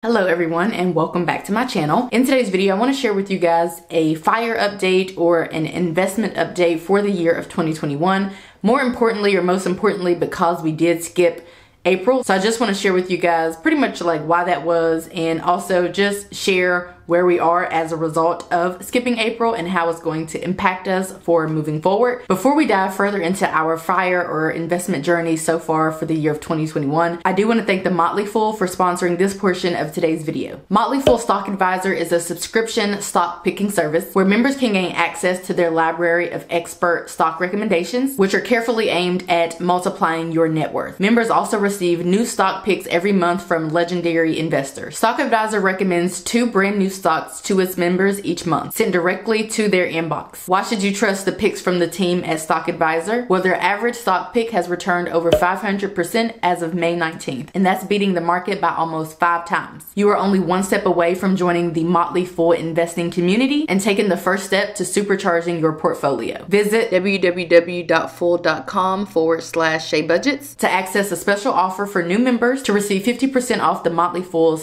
Hello everyone and welcome back to my channel. In today's video, I want to share with you guys a fire update or an investment update for the year of 2021. More importantly, or most importantly, because we did skip April. So I just want to share with you guys pretty much like why that was, and also just share where we are as a result of skipping April and how it's going to impact us for moving forward. Before we dive further into our fire or investment journey so far for the year of 2021, I do want to thank the Motley for sponsoring this portion of today's video. Motley Stock Advisor is a subscription stock picking service where members can gain access to their library of expert stock recommendations, which are carefully aimed at multiplying your net worth. Members also receive new stock picks every month from legendary investors. Stock Advisor recommends 2 brand new stocks to its members each month, sent directly to their inbox. Why should you trust the picks from the team at Stock Advisor? Well, their average stock pick has returned over 500% as of May 19th, and that's beating the market by almost 5 times. You are only one step away from joining the Motley investing community and taking the first step to supercharging your portfolio. Visit www.fool.com/ShayBudgets to access a special offer for new members to receive 50% off the Motley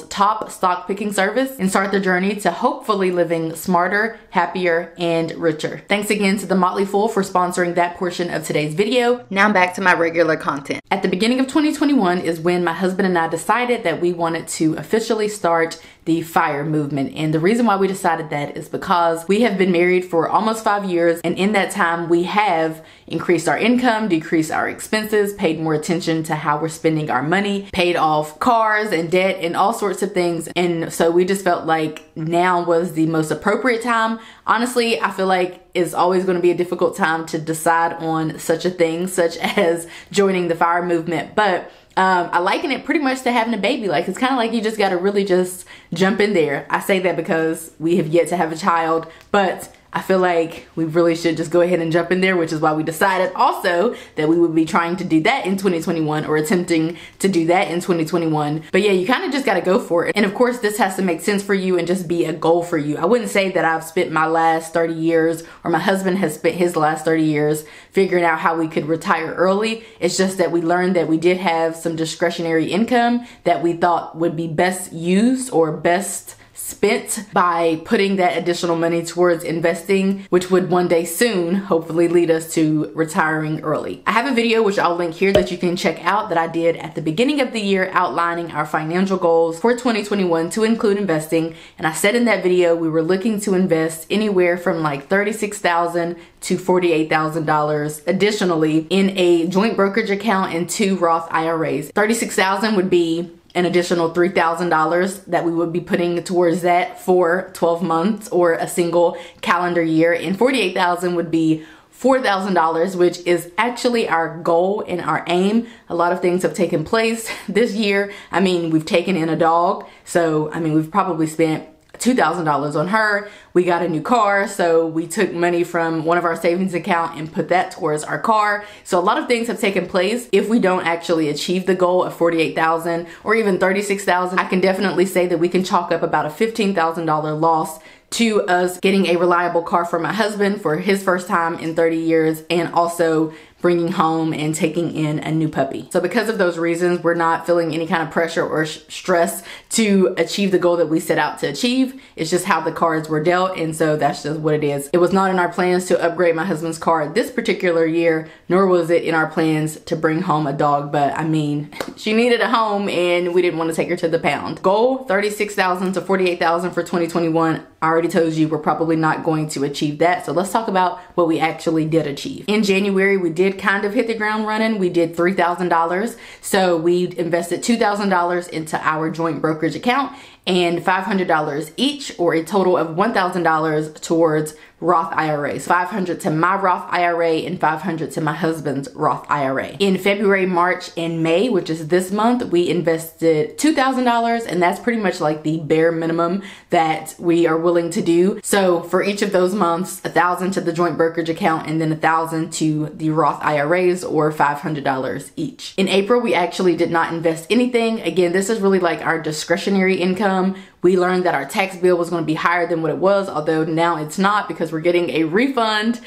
top stock picking service and start their journey to hopefully living smarter, happier, and richer. Thanks again to the Motley for sponsoring that portion of today's video. Now back to my regular content. At the beginning of 2021 is when my husband and I decided that we wanted to officially start the FIRE movement. And the reason why we decided that is because we have been married for almost 5 years, and in that time we have increased our income, decreased our expenses, paid more attention to how we're spending our money, paid off cars and debt and all sorts of things. And so we just felt like now was the most appropriate time. Honestly, I feel like it's always going to be a difficult time to decide on such a thing, such as joining the FIRE movement. But I liken it pretty much to having a baby. Like, it's kind of like you just got to really just jump in there. I say that because we have yet to have a child, but I feel like we really should just go ahead and jump in there, which is why we decided also that we would be trying to do that in 2021, or attempting to do that in 2021. But yeah, you kind of just got to go for it. And of course, this has to make sense for you and just be a goal for you. I wouldn't say that I've spent my last 30 years or my husband has spent his last 30 years figuring out how we could retire early. It's just that we learned that we did have some discretionary income that we thought would be best used or best spent by putting that additional money towards investing, which would one day soon hopefully lead us to retiring early. I have a video which I'll link here that you can check out that I did at the beginning of the year outlining our financial goals for 2021 to include investing. And I said in that video we were looking to invest anywhere from like $36,000 to $48,000 additionally in a joint brokerage account and 2 Roth IRAs. $36,000 would be an additional $3,000 that we would be putting towards that for 12 months or a single calendar year, and $48,000 would be $4,000, which is actually our goal and our aim. A lot of things have taken place this year. I mean, we've taken in a dog, so I mean, we've probably spent $2,000 on her. We got a new car, so we took money from one of our savings account and put that towards our car. So a lot of things have taken place. If we don't actually achieve the goal of $48,000 or even $36,000, I can definitely say that we can chalk up about a $15,000 loss to us getting a reliable car for my husband for his first time in 30 years, and also bringing home and taking in a new puppy. So because of those reasons, we're not feeling any kind of pressure or stress to achieve the goal that we set out to achieve. It's just how the cards were dealt, and so that's just what it is. It was not in our plans to upgrade my husband's car this particular year, nor was it in our plans to bring home a dog, but I mean, she needed a home and we didn't want to take her to the pound. Goal, $36,000 to $48,000 for 2021. I already told you we're probably not going to achieve that. So let's talk about what we actually did achieve. In January, we did kind of hit the ground running. We did $3,000. So we invested $2,000 into our joint brokerage account and $500 each, or a total of $1,000 towards Roth IRAs. $500 to my Roth IRA and $500 to my husband's Roth IRA. In February, March, and May, which is this month, we invested $2,000, and that's pretty much like the bare minimum that we are willing to do. So for each of those months, $1,000 to the joint brokerage account and then $1,000 to the Roth IRAs, or $500 each. In April, we actually did not invest anything. Again, this is really like our discretionary income. We learned that our tax bill was going to be higher than what it was, although now it's not, because we're getting a refund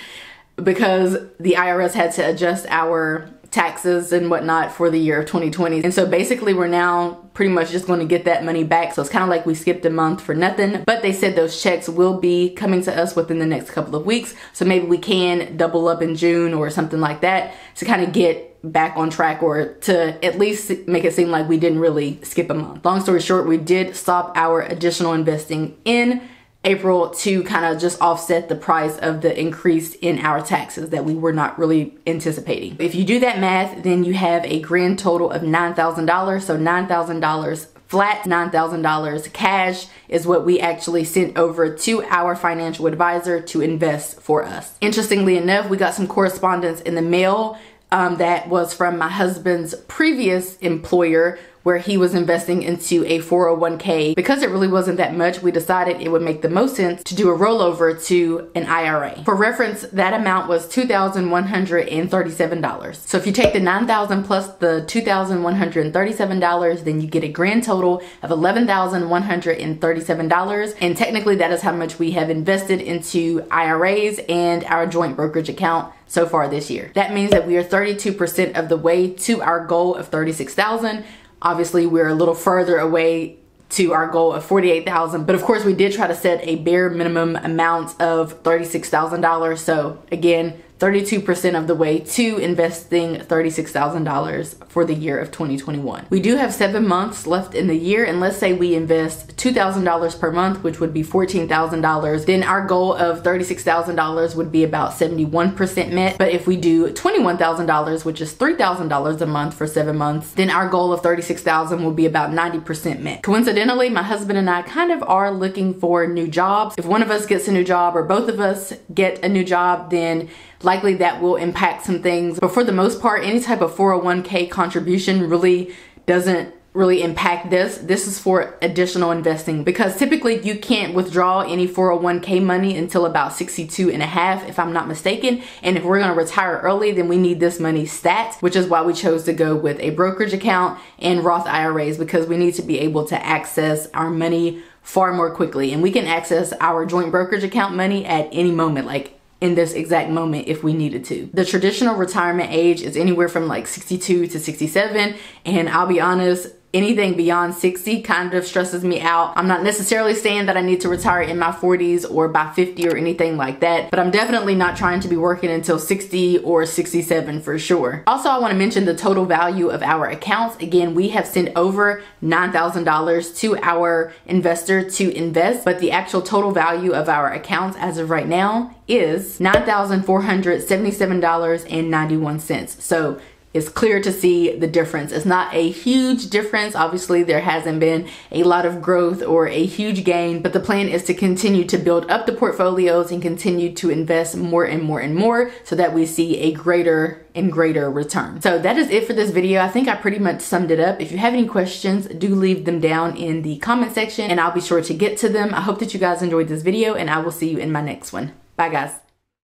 because the IRS had to adjust our taxes and whatnot for the year of 2020. And so basically we're now pretty much just going to get that money back. So it's kind of like we skipped a month for nothing, but they said those checks will be coming to us within the next couple of weeks. So maybe we can double up in June or something like that to kind of get back on track, or to at least make it seem like we didn't really skip a month. Long story short, we did stop our additional investing in April to kind of just offset the price of the increase in our taxes that we were not really anticipating. If you do that math, then you have a grand total of $9,000. So $9,000 flat, $9,000 cash is what we actually sent over to our financial advisor to invest for us. Interestingly enough, we got some correspondence in the mail that was from my husband's previous employer, where he was investing into a 401k. Because it really wasn't that much, we decided it would make the most sense to do a rollover to an IRA. For reference, that amount was $2,137. So if you take the $9,000 plus the $2,137, then you get a grand total of $11,137. And technically that is how much we have invested into IRAs and our joint brokerage account so far this year. That means that we are 32% of the way to our goal of $36,000. Obviously, we're a little further away to our goal of $48,000, but of course we did try to set a bare minimum amount of $36,000. So again, 32% of the way to investing $36,000 for the year of 2021. We do have 7 months left in the year, and let's say we invest $2,000 per month, which would be $14,000, then our goal of $36,000 would be about 71% met. But if we do $21,000, which is $3,000 a month for 7 months, then our goal of $36,000 will be about 90% met. Coincidentally, my husband and I kind of are looking for new jobs. If one of us gets a new job or both of us get a new job, then likely that will impact some things. But for the most part, any type of 401k contribution really doesn't really impact this. This is for additional investing, because typically you can't withdraw any 401k money until about 62 and a half, if I'm not mistaken. And if we're going to retire early, then we need this money stat, which is why we chose to go with a brokerage account and Roth IRAs, because we need to be able to access our money far more quickly. And we can access our joint brokerage account money at any moment, like in this exact moment if we needed to. The traditional retirement age is anywhere from like 62 to 67. And I'll be honest, anything beyond 60 kind of stresses me out. I'm not necessarily saying that I need to retire in my 40s or by 50 or anything like that, but I'm definitely not trying to be working until 60 or 67 for sure. Also, I want to mention the total value of our accounts. Again, we have sent over $9,000 to our investor to invest, but the actual total value of our accounts as of right now is $9,477.91. So it's clear to see the difference. It's not a huge difference. Obviously, there hasn't been a lot of growth or a huge gain, but the plan is to continue to build up the portfolios and continue to invest more and more and more so that we see a greater and greater return. So that is it for this video. I think I pretty much summed it up. If you have any questions, do leave them down in the comment section and I'll be sure to get to them. I hope that you guys enjoyed this video, and I will see you in my next one. Bye guys.